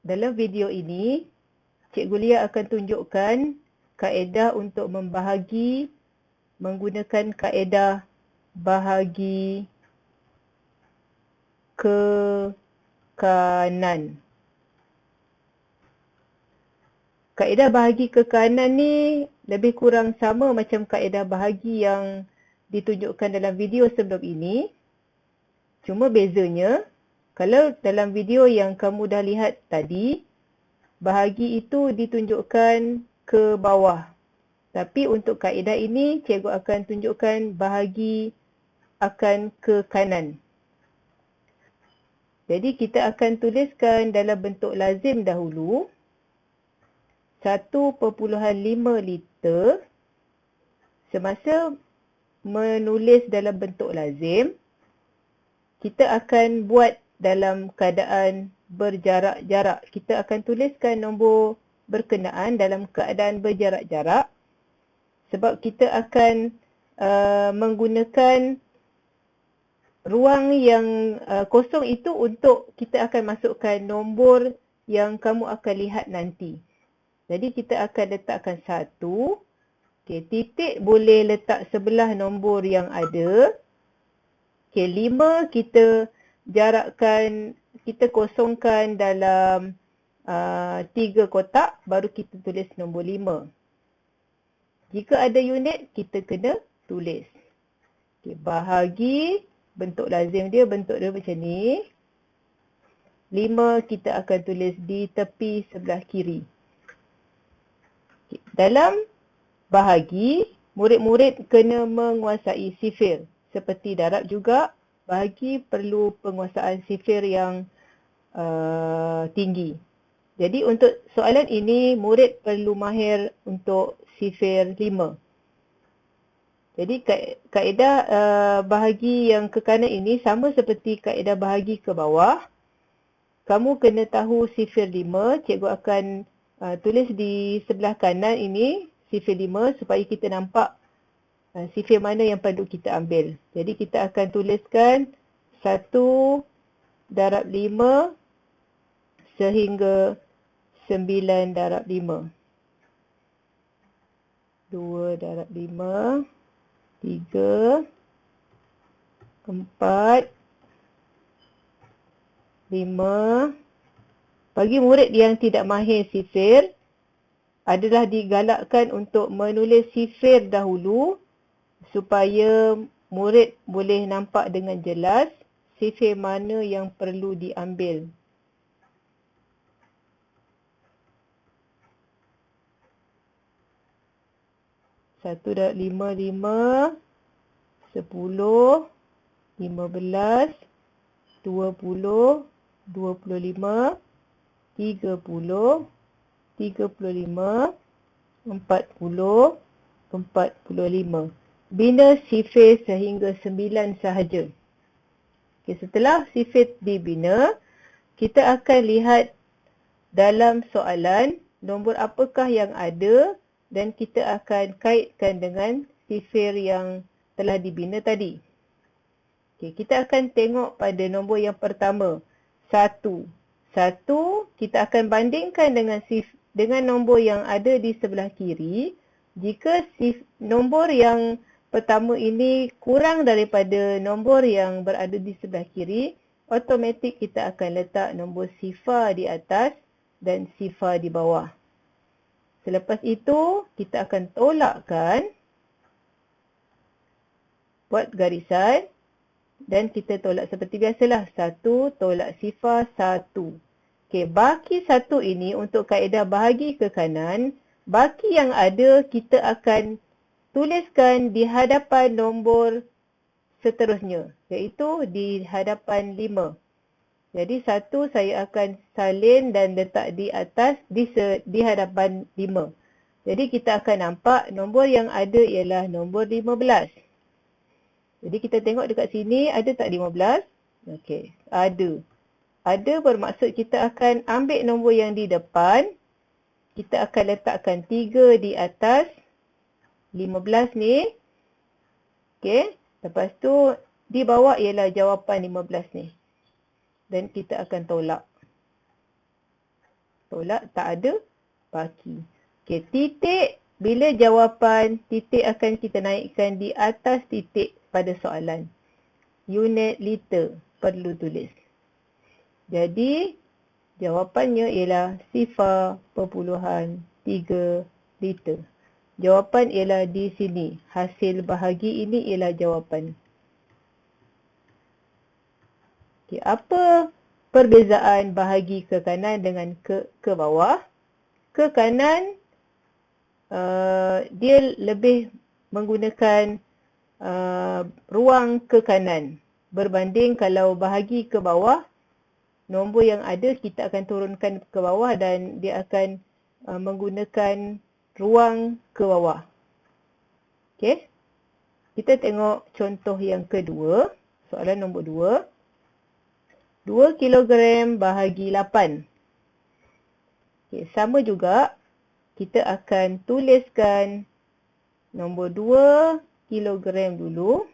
Dalam video ini, Cikgu Lia akan tunjukkan kaedah untuk membahagi menggunakan kaedah bahagi ke kanan. Kaedah bahagi ke kanan ni lebih kurang sama macam kaedah bahagi yang ditunjukkan dalam video sebelum ini. Cuma bezanya, kalau dalam video yang kamu dah lihat tadi, bahagi itu ditunjukkan ke bawah. Tapi untuk kaedah ini, cikgu akan tunjukkan bahagi akan ke kanan. Jadi kita akan tuliskan dalam bentuk lazim dahulu. 1.5 liter. Semasa menulis dalam bentuk lazim, kita akan buat dalam keadaan berjarak-jarak. Kita akan tuliskan nombor berkenaan dalam keadaan berjarak-jarak. Sebab kita akan menggunakan ruang yang kosong itu untuk kita akan masukkan nombor yang kamu akan lihat nanti. Jadi kita akan letakkan 1. Okey, titik boleh letak sebelah nombor yang ada. Okey, 5 kita jarakkan, kita kosongkan dalam 3 kotak, baru kita tulis nombor 5. Jika ada unit, kita kena tulis. Okey, bahagi, bentuk lazim dia, bentuk dia macam ni. 5 kita akan tulis di tepi sebelah kiri. Okey, dalam bahagi, murid-murid kena menguasai sifir. Seperti darab juga, bahagi perlu penguasaan sifir yang tinggi. Jadi untuk soalan ini, murid perlu mahir untuk sifir 5. Jadi kaedah bahagi yang ke kanan ini sama seperti kaedah bahagi ke bawah. Kamu kena tahu sifir 5. Cikgu akan tulis di sebelah kanan ini sifir 5 supaya kita nampak sifir mana yang perlu kita ambil. Jadi kita akan tuliskan 1 darab 5 sehingga 9 darab 5. 2 darab 5, 3, 4, 5. Bagi murid yang tidak mahir sifir, adalah digalakkan untuk menulis sifir dahulu supaya murid boleh nampak dengan jelas sifir mana yang perlu diambil. Satu darab 5, 5, 10, 15, 20, 25, 30, 35, 40, 45. Bina sifir sehingga 9 sahaja. Okay, setelah sifir dibina, kita akan lihat dalam soalan nombor apakah yang ada dan kita akan kaitkan dengan sifir yang telah dibina tadi. Okay, kita akan tengok pada nombor yang pertama, 1. 1 kita akan bandingkan dengan nombor yang ada di sebelah kiri. Jika nombor yang pertama ini kurang daripada nombor yang berada di sebelah kiri, automatik kita akan letak nombor sifar di atas dan sifar di bawah. Selepas itu, kita akan tolakkan, buat garisan dan kita tolak seperti biasalah. 1 tolak sifar 1. Okey, baki 1 ini untuk kaedah bahagi ke kanan, baki yang ada kita akan tuliskan di hadapan nombor seterusnya, iaitu di hadapan 5. Jadi 1 saya akan salin dan letak di atas di hadapan 5. Jadi kita akan nampak nombor yang ada ialah nombor 15. Jadi kita tengok dekat sini, ada tak 15? Okey, ada. Ada bermaksud kita akan ambil nombor yang di depan. Kita akan letakkan 3 di atas 15 ni. Okey, lepas tu di bawah ialah jawapan 15 ni. Dan kita akan tolak. Tolak, tak ada baki. Okey, titik, bila jawapan, titik akan kita naikkan di atas titik pada soalan. Unit liter perlu tulis. Jadi, jawapannya ialah 0.3 liter. Jawapan ialah di sini. Hasil bahagi ini ialah jawapan. Okay, apa perbezaan bahagi ke kanan dengan ke bawah? Ke kanan, dia lebih menggunakan ruang ke kanan. Berbanding kalau bahagi ke bawah, nombor yang ada kita akan turunkan ke bawah dan dia akan menggunakan ruang ke bawah. Okey. Kita tengok contoh yang kedua. Soalan nombor 2. 2 kilogram bahagi 8. Okay, sama juga. Kita akan tuliskan nombor 2 kilogram dulu.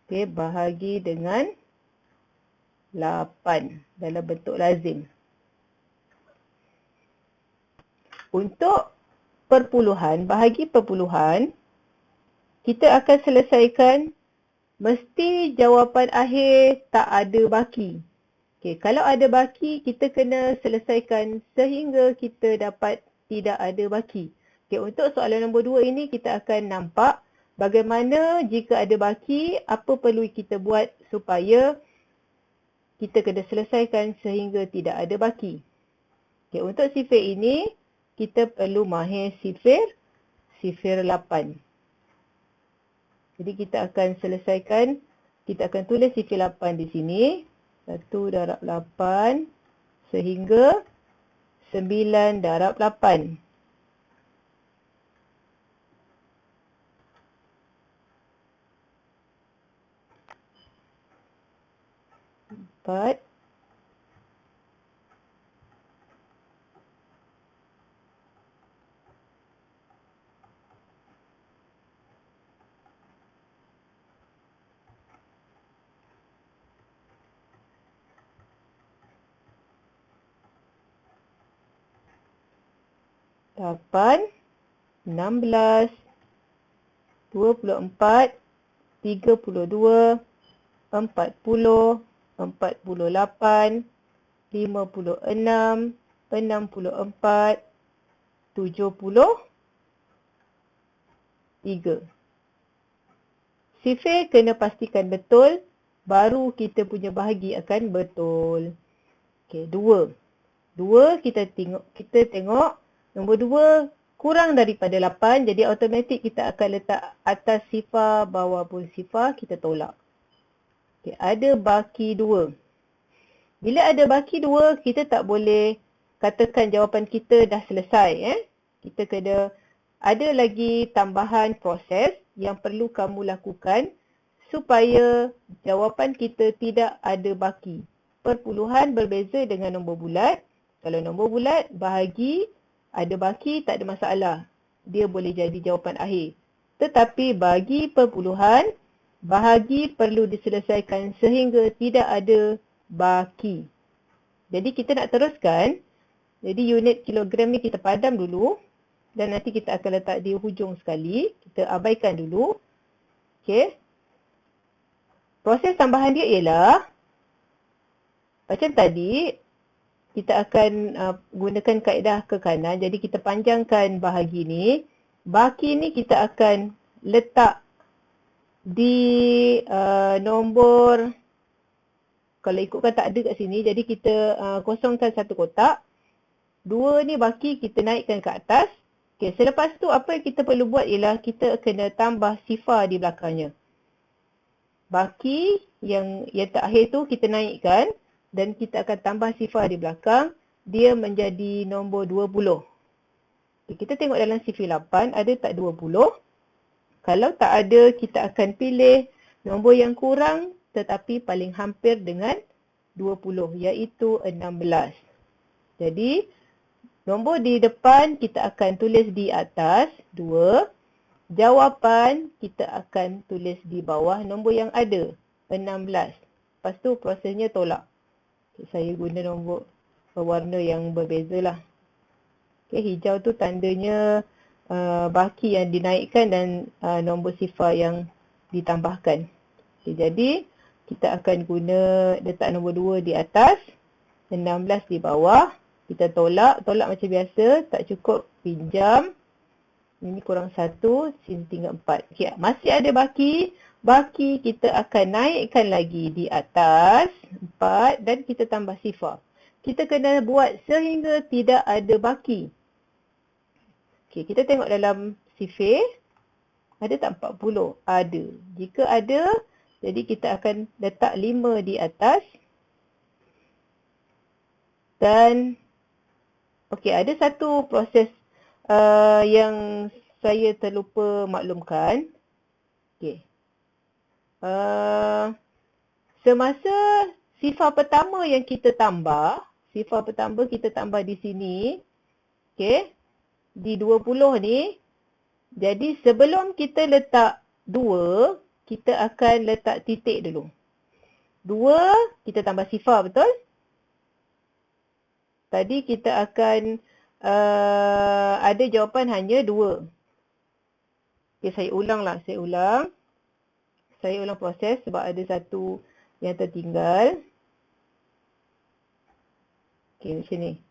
Okay, bahagi dengan 8 dalam bentuk lazim. Untuk perpuluhan, bahagi perpuluhan, kita akan selesaikan mesti jawapan akhir tak ada baki. Okay, kalau ada baki, kita kena selesaikan sehingga kita dapat tidak ada baki. Okay, untuk soalan nombor 2 ini, kita akan nampak bagaimana jika ada baki, apa perlu kita buat supaya kita kena selesaikan sehingga tidak ada baki. Okay, untuk sifir ini, kita perlu mahir sifir 8. Jadi kita akan selesaikan, kita akan tulis sifir 8 di sini. 1 darab 8 sehingga 9 darab 8. 4. 8, 16, 24, 32, 40, 48, 56, 64, 73. Sifir kena pastikan betul, baru kita punya bahagi akan betul. Okey, 2. 2 kita tengok nombor 2 kurang daripada 8, jadi automatik kita akan letak atas sifar, bawah pun sifar, kita tolak. Okay, ada baki 2. Bila ada baki 2, kita tak boleh katakan jawapan kita dah selesai. Kita kena ada lagi tambahan proses yang perlu kamu lakukan supaya jawapan kita tidak ada baki. Perpuluhan berbeza dengan nombor bulat. Kalau nombor bulat, bahagi, ada baki, tak ada masalah. Dia boleh jadi jawapan akhir. Tetapi bagi perpuluhan, bahagi perlu diselesaikan sehingga tidak ada baki. Jadi kita nak teruskan. Jadi unit kilogram ni kita padam dulu. Dan nanti kita akan letak di hujung sekali. Kita abaikan dulu. Okey. Proses tambahan dia ialah, macam tadi, kita akan gunakan kaedah ke kanan. Jadi kita panjangkan bahagi ni. Baki ni kita akan letak di nombor, kalau ikutkan tak ada kat sini. Jadi kita kosongkan satu kotak. 2 ni baki kita naikkan ke atas. Okay, selepas tu apa yang kita perlu buat ialah kita kena tambah sifar di belakangnya. Baki yang terakhir tu kita naikkan. Dan kita akan tambah sifar di belakang, dia menjadi nombor 20. Okay, kita tengok dalam sifir 8, ada tak 20? Kalau tak ada, kita akan pilih nombor yang kurang tetapi paling hampir dengan 20, iaitu 16. Jadi, nombor di depan kita akan tulis di atas, 2. Jawapan kita akan tulis di bawah nombor yang ada, 16. Lepas tu prosesnya tolak. Saya guna nombor berwarna yang berbeza lah. Okay, hijau tu tandanya baki yang dinaikkan dan nombor sifar yang ditambahkan. Okay, jadi kita akan guna letak nombor 2 di atas, 16 di bawah. Kita tolak macam biasa, tak cukup pinjam. Ini kurang 1, sini tinggal 4. Okay, masih ada baki. Baki kita akan naikkan lagi di atas 4 dan kita tambah sifar. Kita kena buat sehingga tidak ada baki. Okay, kita tengok dalam sifir. Ada tak 40? Ada. Jika ada, jadi kita akan letak 5 di atas. Dan, okey, ada satu proses yang saya terlupa maklumkan. Okey. Semasa sifar pertama yang kita tambah, sifar pertama kita tambah di sini. Okey. Di 20 ni, jadi sebelum kita letak 2, kita akan letak titik dulu. 2, kita tambah sifar, betul? Tadi kita akan ada jawapan hanya 2. Okay, saya ulang proses sebab ada satu yang tertinggal. Okay, macam ni.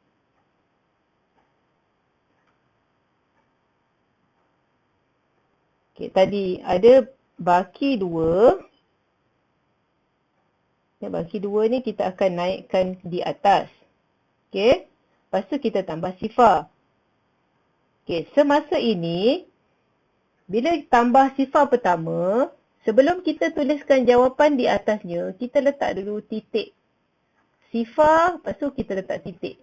Okay, tadi ada baki 2. Baki 2 ni kita akan naikkan di atas. Okay. Lepas tu kita tambah sifar. Okay, semasa ini, bila tambah sifar pertama, sebelum kita tuliskan jawapan di atasnya, kita letak dulu titik. Sifar, lepas tu kita letak titik.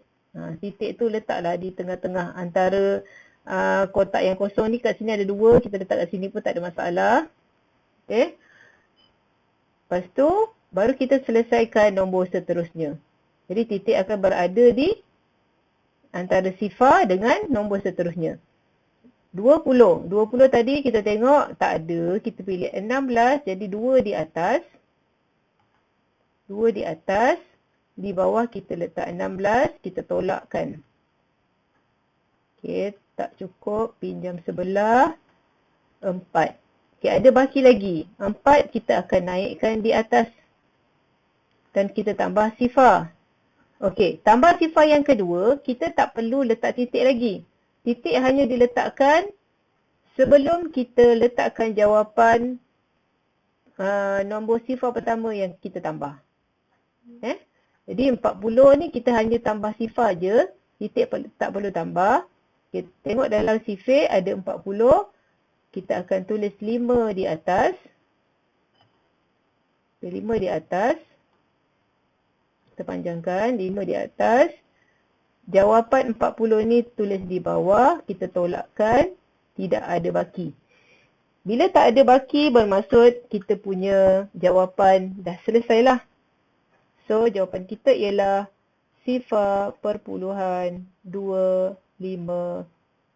Titik tu letaklah di tengah-tengah antara kotak yang kosong ni. Kat sini ada 2, kita letak kat sini pun tak ada masalah. Okay. Lepas tu, baru kita selesaikan nombor seterusnya. Jadi titik akan berada di antara sifar dengan nombor seterusnya. 20 tadi kita tengok tak ada. Kita pilih 16, jadi 2 di atas. 2 di atas. Di bawah kita letak 16, kita tolakkan. Okey, tak cukup, pinjam sebelah, 4. Okey, ada baki lagi. 4 kita akan naikkan di atas. Dan kita tambah sifar. Okey, tambah sifar yang kedua, kita tak perlu letak titik lagi. Titik hanya diletakkan sebelum kita letakkan jawapan nombor sifar pertama yang kita tambah. Jadi 40 ni kita hanya tambah sifar je, titik tak perlu tambah. Kita tengok dalam sifir ada 40, kita akan tulis 5 di atas. 5 di atas. Kita panjangkan 5 di atas. Jawapan 40 ni tulis di bawah, kita tolakkan, tidak ada baki. Bila tak ada baki bermaksud kita punya jawapan dah selesailah. So, jawapan kita ialah 0.25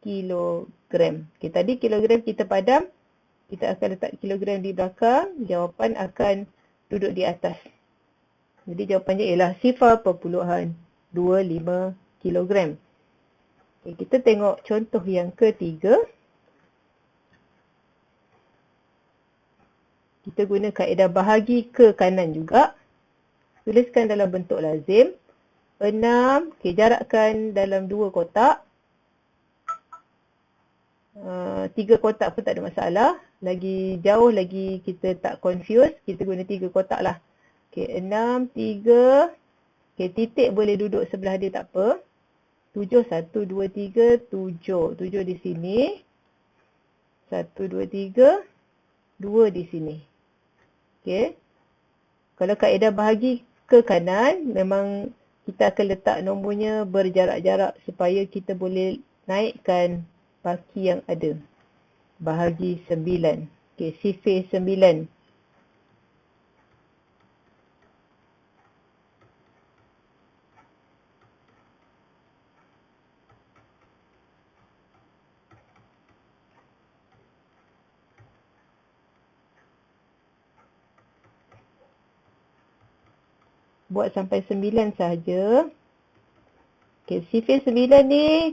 kilogram. Okay, tadi kilogram kita padam. Kita akan letak kilogram di belakang. Jawapan akan duduk di atas. Jadi, jawapannya ialah 0.25 kilogram. Okay, kita tengok contoh yang ketiga. Kita guna kaedah bahagi ke kanan juga. Tuliskan dalam bentuk lazim. 6, okay, jarakkan dalam 2 kotak. 3 kotak pun tak ada masalah. Lagi jauh lagi kita tak confuse. Kita guna 3 kotak lah. Okay, 6, 3. Okay, titik boleh duduk sebelah dia tak apa. 7, 1, 2, 3, 7. 7 di sini. 1, 2, 3. 2 di sini. Okay. Kalau kaedah bahagi ke kanan, memang kita akan letak nombornya berjarak-jarak supaya kita boleh naikkan baki yang ada. Bahagi 9. Okay, sifir 9. Buat sampai 9 sahaja. Okay, sifir 9 ni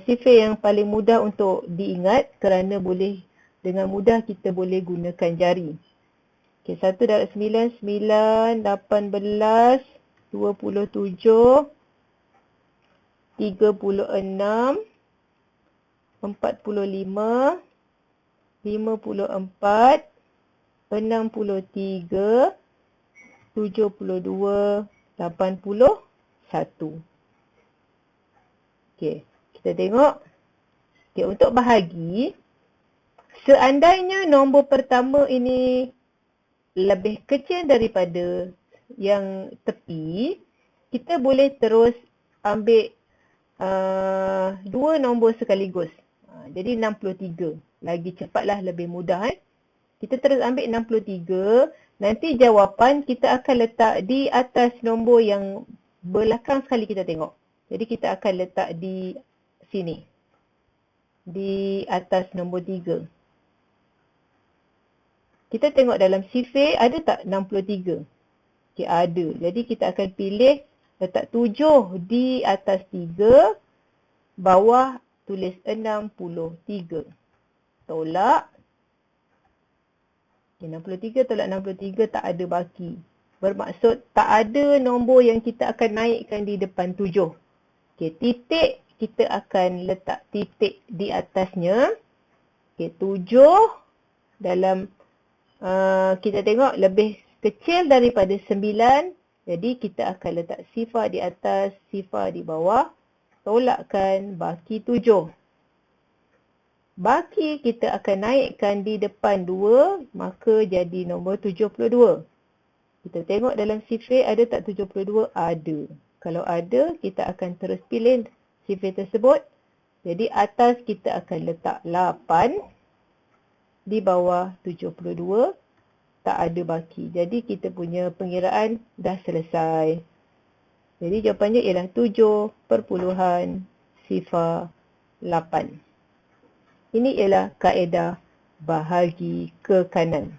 sifir yang paling mudah untuk diingat kerana boleh dengan mudah kita boleh gunakan jari. Okay, 1 darab 9, 9, 18, 27, 36, 45, 54, 63, 72, 81. Okey, kita tengok. Okey, untuk bahagi, seandainya nombor pertama ini lebih kecil daripada yang tepi, kita boleh terus ambil dua nombor sekaligus. Jadi 63. Lagi cepatlah, lebih mudah. Kita terus ambil 63. Nanti jawapan kita akan letak di atas nombor yang belakang sekali kita tengok. Jadi kita akan letak di sini. Di atas nombor 3. Kita tengok dalam sifir ada tak 63? Okay, ada. Jadi kita akan pilih letak 7 di atas 3. Bawah tulis 63. Tolak. Okay, 63 tolak 63 tak ada baki. Bermaksud tak ada nombor yang kita akan naikkan di depan 7. Okay, titik kita akan letak titik di atasnya. Okay, 7 dalam kita tengok lebih kecil daripada 9. Jadi kita akan letak sifar di atas, sifar di bawah. Tolakkan baki 7. Baki kita akan naikkan di depan 2, maka jadi nombor 72. Kita tengok dalam sifir ada tak 72? Ada. Kalau ada, kita akan terus pilih sifir tersebut. Jadi atas kita akan letak 8. Di bawah 72. Tak ada baki. Jadi kita punya pengiraan dah selesai. Jadi jawapannya ialah 7.08. Ini ialah kaedah bahagi ke kanan.